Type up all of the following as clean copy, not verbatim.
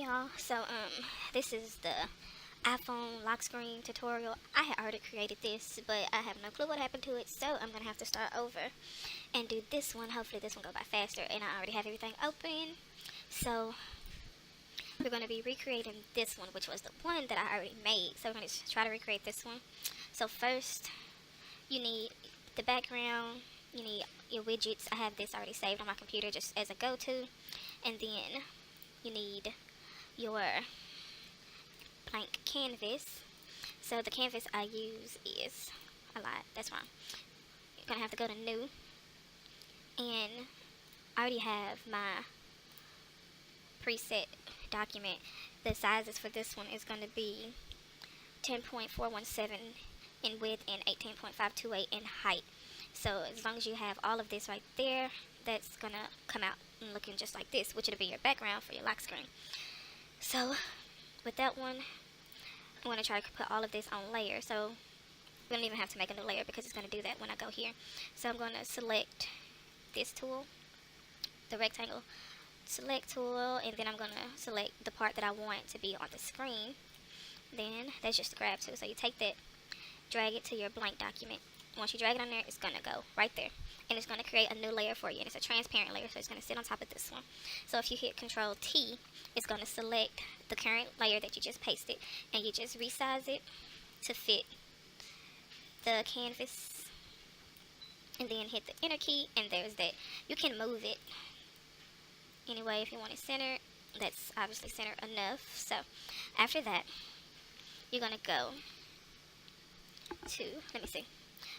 y'all. So this is the iPhone lock screen tutorial. I had already created this, but I have no clue what happened to it, so I'm gonna have to start over and do this one. Hopefully this one go by faster, and I already have everything open. So we're gonna be recreating this one, which was the one that I already made. So we're gonna try to recreate this one. So first, you need the background. You need your widgets. I have this already saved on my computer just as a go-to, and then you need your blank canvas. So the canvas I use is a lot. That's wrong. You're gonna have to go to new, and I already have my preset document. The sizes for this one is gonna be 10.417 in width and 18.528 in height. So as long as you have all of this right there, that's gonna come out looking just like this, which will be your background for your lock screen. So with that one, I'm going to try to put all of this on layer. So we don't even have to make a new layer because it's going to do that when I go here. So I'm going to select this tool, the rectangle select tool, and then I'm going to select the part that I want to be on the screen. Then that's just the grab tool. So you take that, drag it to your blank document. Once you drag it on there, it's going to go right there. And it's going to create a new layer for you. And it's a transparent layer, so it's going to sit on top of this one. So if you hit Control T, it's going to select the current layer that you just pasted. And you just resize it to fit the canvas. And then hit the enter key, and there's that. You can move it anyway if you want it centered. That's obviously centered enough. So after that, you're going to go to, let me see.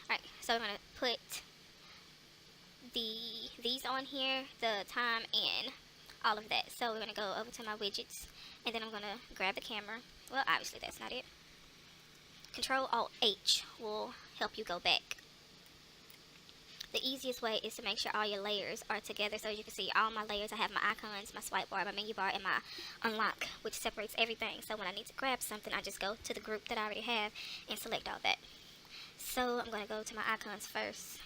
Alright, so I'm going to put these on here, the time and all of that. So we're going to go over to my widgets, and then I'm going to grab the camera. Well, obviously that's not it. Control Alt H will help you go back. The easiest way is to make sure all your layers are together. So as you can see, all my layers, I have my icons, my swipe bar, my menu bar, and my unlock, which separates everything. So when I need to grab something, I just go to the group that I already have and select all that. So I'm going to go to my icons first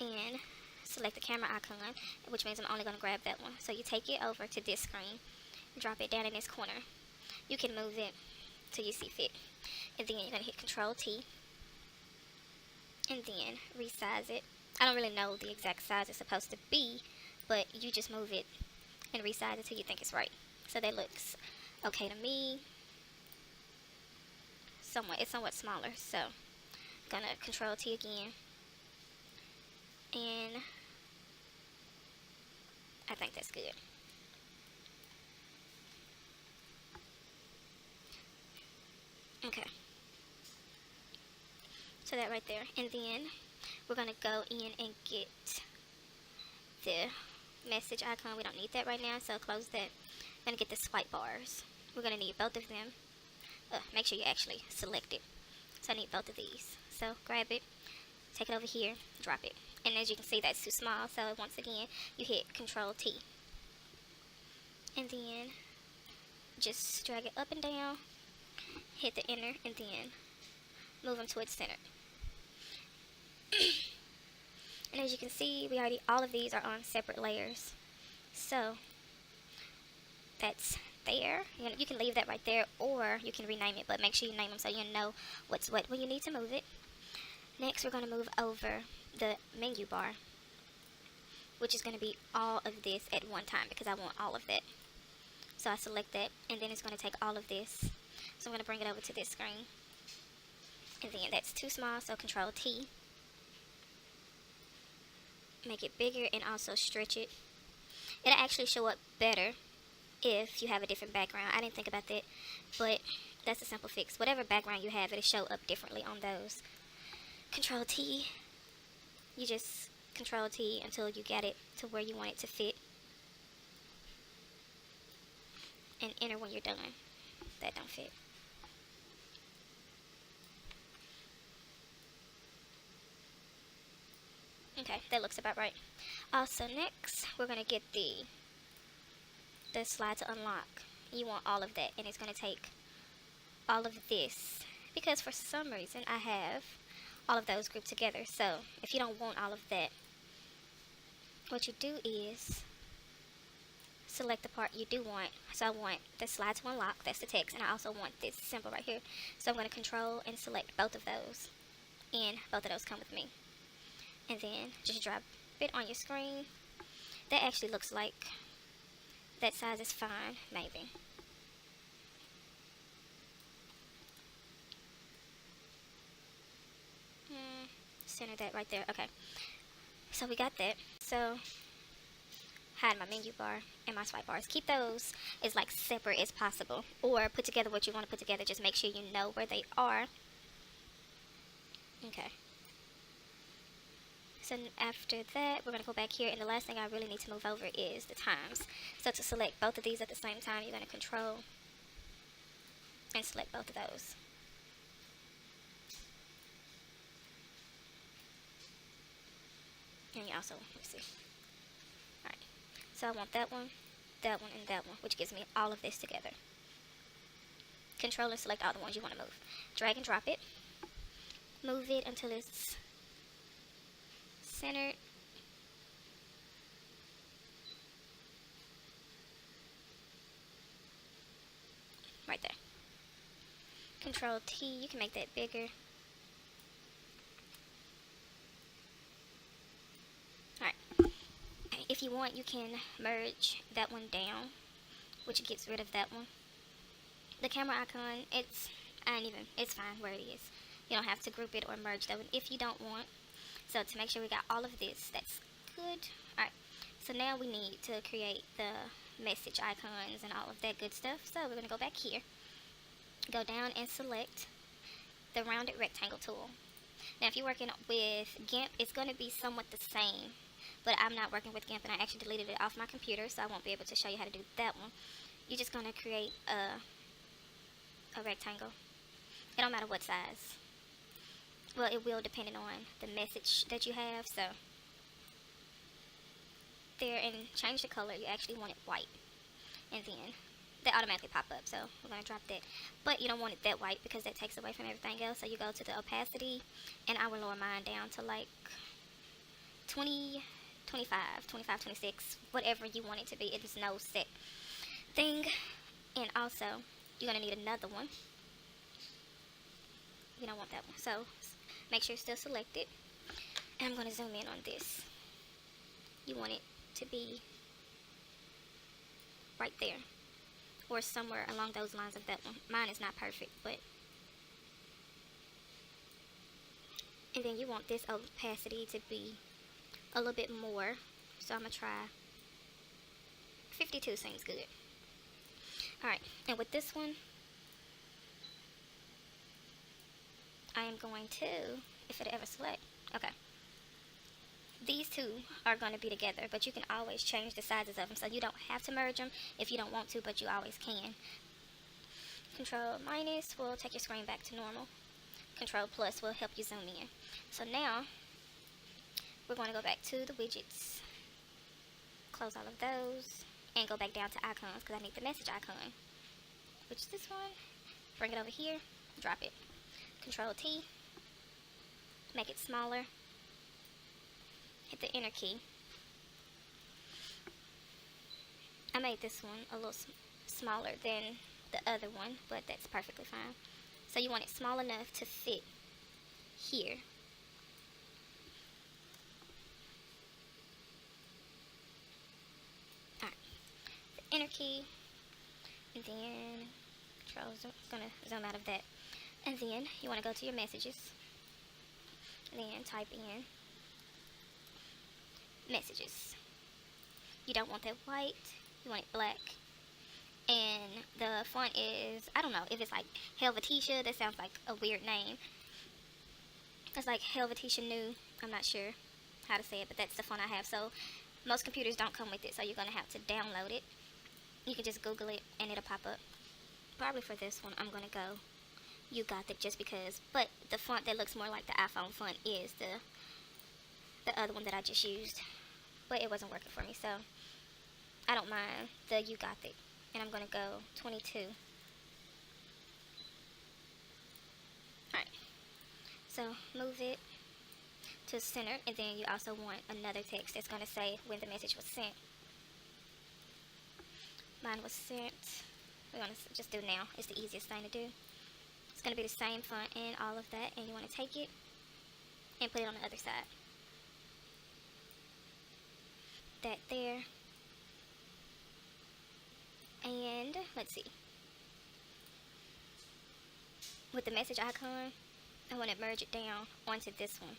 and select the camera icon, which means I'm only going to grab that one. So you take it over to this screen, drop it down in this corner. You can move it till you see fit, and then you're going to hit Control T and then resize it. I don't really know the exact size it's supposed to be, but you just move it and resize it till you think it's right. So that looks okay to me. It's somewhat smaller, so I'm gonna Control T again, and I think that's good. Okay, so that right there, and then we're gonna go in and get the message icon. We don't need that right now, so close that. I'm gonna get the swipe bars. We're gonna need both of them. Make sure you actually select it. So I need both of these. So grab it, take it over here, drop it. And as you can see, that's too small. So once again, you hit Control T. And then just drag it up and down, hit the enter, and then move them to its center. And as you can see, all of these are on separate layers. So that's there. You can leave that right there, or you can rename it, but make sure you name them so you know what's what when you need to move it. Next, we're going to move over the menu bar, which is going to be all of this at one time because I want all of that. So I select that, and then it's going to take all of this. So I'm going to bring it over to this screen, and then that's too small, so Control T. Make it bigger and also stretch it. It'll actually show up better if you have a different background. I didn't think about that, but that's a simple fix. Whatever background you have, it'll show up differently on those. Control T. You just Control T until you get it to where you want it to fit, and enter when you're done. That don't fit. Okay, that looks about right. Also, next we're gonna get the slide to unlock. You want all of that, and it's going to take all of this because for some reason I have all of those grouped together. So if you don't want all of that, what you do is select the part you do want. So I want the slide to unlock, that's the text, and I also want this symbol right here. So I'm going to control and select both of those, and both of those come with me. And then just drop it on your screen. That actually looks like that size is fine, maybe. Center that right there. Okay, so we got that. So hide my menu bar and my swipe bars. Keep those as like separate as possible, or put together what you want to put together. Just make sure you know where they are. Okay. So after that, we're going to go back here, and the last thing I really need to move over is the times. So to select both of these at the same time, you're going to control and select both of those. And you also, let's see. Alright, so I want that one, and that one, which gives me all of this together. Control and select all the ones you want to move. Drag and drop it. Move it until it's centered. Right there. Control T, you can make that bigger. Alright. If you want, you can merge that one down, which gets rid of that one. The camera icon, it's fine where it is. You don't have to group it or merge that one if you don't want. So to make sure we got all of this, that's good. Alright, so now we need to create the message icons and all of that good stuff. So we're going to go back here, go down and select the rounded rectangle tool. Now if you're working with GIMP, it's going to be somewhat the same, but I'm not working with GIMP and I actually deleted it off my computer, so I won't be able to show you how to do that one. You're just going to create a rectangle. It don't matter what size. Well, it will depending on the message that you have. So there, and change the color. You actually want it white, and then they automatically pop up. So we're going to drop that, but you don't want it that white because that takes away from everything else. So you go to the opacity, and I will lower mine down to like 20, 25, 25, 26, whatever you want it to be. It is no set thing. And also you're going to need another one. You don't want that one, so make sure it's still selected. And I'm going to zoom in on this. You want it to be right there, or somewhere along those lines of that one. Mine is not perfect, but. And then you want this opacity to be a little bit more, so I'm going to try 52 seems good. Alright, and with this one, I am going to, if it ever select, okay. These two are going to be together, but you can always change the sizes of them, so you don't have to merge them if you don't want to, but you always can. Control minus will take your screen back to normal. Control plus will help you zoom in. So now, we're going to go back to the widgets, close all of those, and go back down to icons, because I need the message icon, which is this one. Bring it over here, drop it. Control T, make it smaller, hit the enter key. I made this one a little smaller than the other one, but that's perfectly fine. So you want it small enough to fit here. Alright, the enter key, and then control, gonna zoom out of that. And then you want to go to your messages, and then type in messages. You don't want that white, you want it black. And the font is, I don't know if it's like Helvetia. That sounds like a weird name. It's like Helvetia New. I'm not sure how to say it, but that's the font I have. So most computers don't come with it, so you're going to have to download it. You can just Google it and it'll pop up. Probably for this one, I'm going to go You Got It just because. But the font that looks more like the iPhone font is the other one that I just used. But it wasn't working for me, so I don't mind the You Got It. And I'm going to go 22. Alright. So move it to center, and then you also want another text that's going to say when the message was sent. Mine was sent. We're going to just do now. It's the easiest thing to do. It's going to be the same font and all of that. And you want to take it and put it on the other side. That there. And let's see. With the message icon, I want to merge it down onto this one.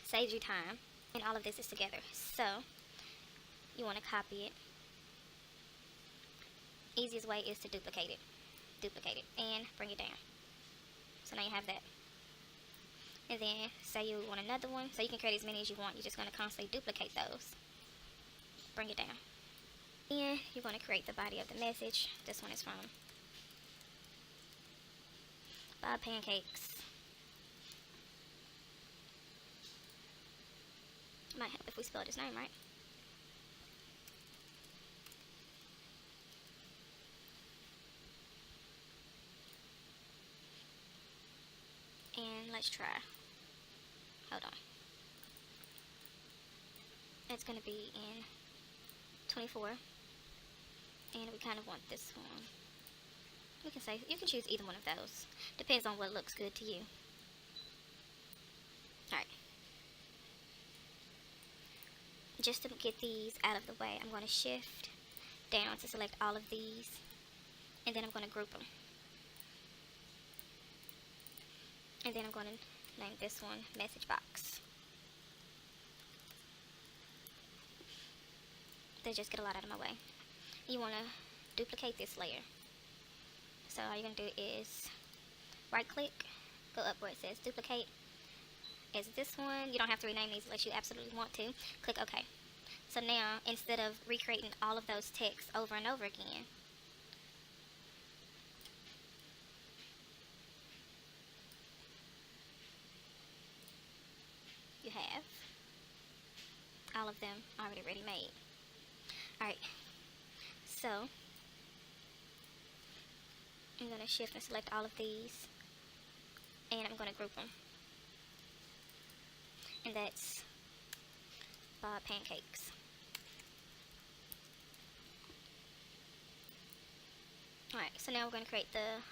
Saves you time. And all of this is together. So, you want to copy it. Easiest way is to duplicate it. Duplicate it and bring it down. So now you have that. And then say you want another one. So you can create as many as you want. You're just going to constantly duplicate those. Bring it down. And you're going to create the body of the message. This one is from Bob Pancakes. Might help if we spelled his name right. And let's try. Hold on. It's going to be in 24. And we kind of want this one. We can say, you can choose either one of those. Depends on what looks good to you. Alright. Just to get these out of the way, I'm going to shift down to select all of these. And then I'm going to group them. And then I'm going to name this one message box. They just get a lot out of my way. You want to duplicate this layer. So all you're going to do is right click, go up where it says duplicate. As this one, you don't have to rename these unless you absolutely want to. Click OK. So now, instead of recreating all of those texts over and over again, you have all of them already ready-made. Alright, so I'm going to shift and select all of these, and I'm going to group them. And that's Bob Pancakes. Alright, so now we're going to create the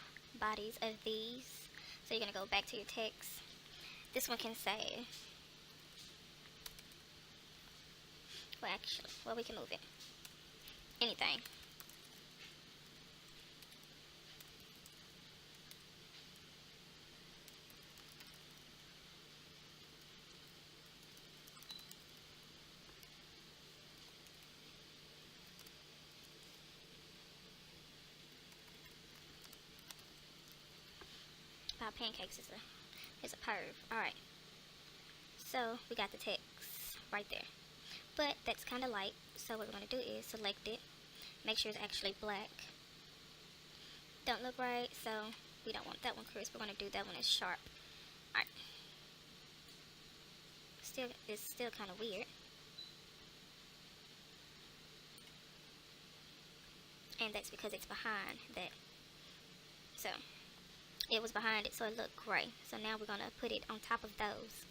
bodies of these. So you're going to go back to your text. This one can say, well actually, well we can move it. Anything. Pancakes is a perv. Alright. So we got the text right there. But that's kind of light. So what we're going to do is select it. Make sure it's actually black. Don't look right. So we don't want that one crisp. We're going to do that one as sharp. Alright. It's still kind of weird. And that's because it's behind that. So it was behind it, so it looked gray. So now we're going to put it on top of those.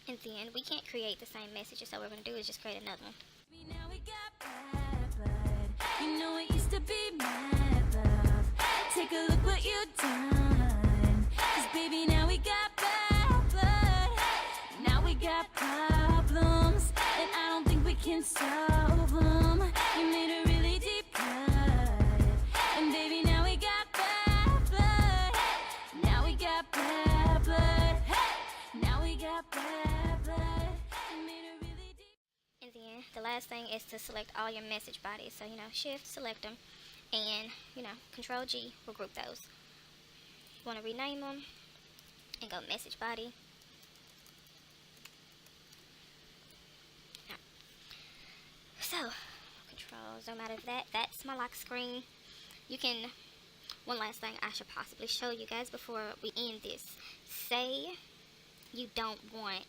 And then we can't create the same messages, so what we're going to do is just create another one. Now we got bad blood. You know it used to be mad love. Take a look what you done. 'Cause baby, now we got bad blood. Now we got problems, and I don't think we can solve them. You made a really deep cut. And baby, now we got bad blood. Now we got bad blood. Now we got bad blood. You made a really deep. And then the last thing is to select all your message bodies. So, shift, select them, and, Control G will group those. You want to rename them and go message body. So, control zoom out of that. That's my lock screen. You can, one last thing I should possibly show you guys before we end this. Say you don't want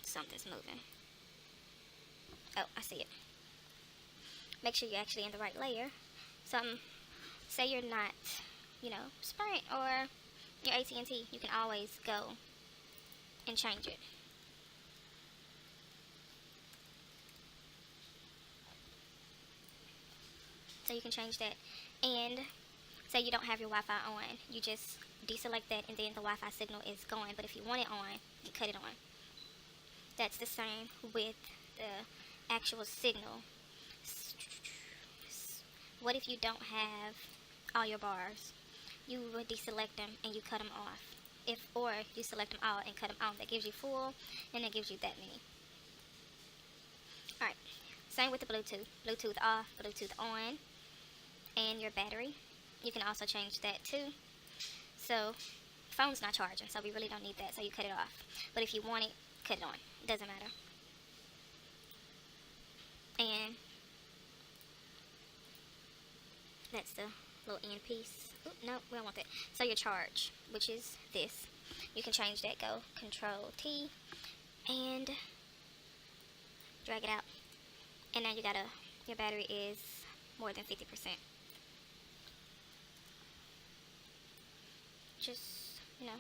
something's moving. Oh, I see it. Make sure you're actually in the right layer. Say you're not, Sprint or your AT&T. You can always go and change it. So you can change that. And say you don't have your Wi-Fi on, you just deselect that and then the Wi-Fi signal is going. But if you want it on, you cut it on. That's the same with the actual signal. What if you don't have all your bars? You would deselect them and you cut them off. Or you select them all and cut them off. That gives you full, and that gives you that many. Alright, same with the Bluetooth. Bluetooth off, Bluetooth on, and your battery. You can also change that too. So, phone's not charging, so we really don't need that, so you cut it off. But if you want it, cut it on. It doesn't matter. And that's the little end piece. Oop, no, we don't want that. So your charge, which is this. You can change that. Go Control T and drag it out. And now your battery is more than 50%. Just,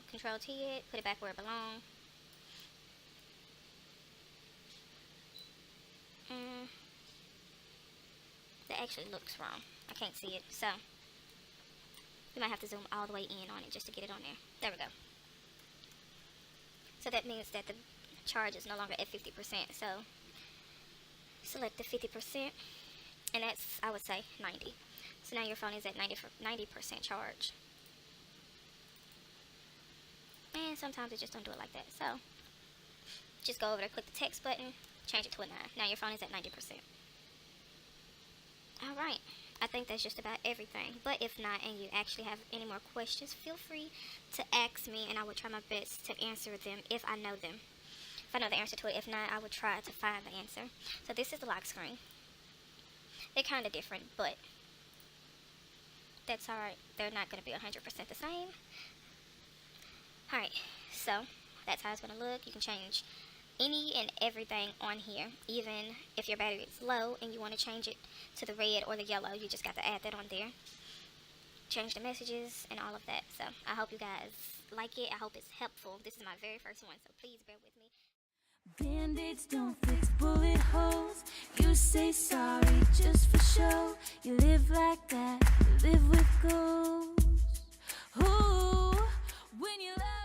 Control T it, put it back where it belongs. That actually looks wrong. I can't see it, so you might have to zoom all the way in on it just to get it on there. There we go. So that means that the charge is no longer at 50%. So select the 50%, and that's, I would say, 90. So now your phone is at 90% charge. And sometimes it just don't do it like that. So just go over there, click the text button, change it to a 9. Now your phone is at 90%. Alright, I think that's just about everything. But if not, and you actually have any more questions, feel free to ask me, and I will try my best to answer them if I know them. If I know the answer to it. If not, I will try to find the answer. So this is the lock screen. They're kind of different, but that's alright. They're not going to be 100% the same. Alright, so that's how it's going to look. You can change any and everything on here, even if your battery is low and you want to change it to the red or the yellow. You just got to add that on there, change the messages and all of that. So I hope you guys like it. I hope it's helpful. This is my very first one, so please bear with me. Band-aids don't fix bullet holes. You say sorry just for show. You live like that, you live with ghosts. Ooh, when you love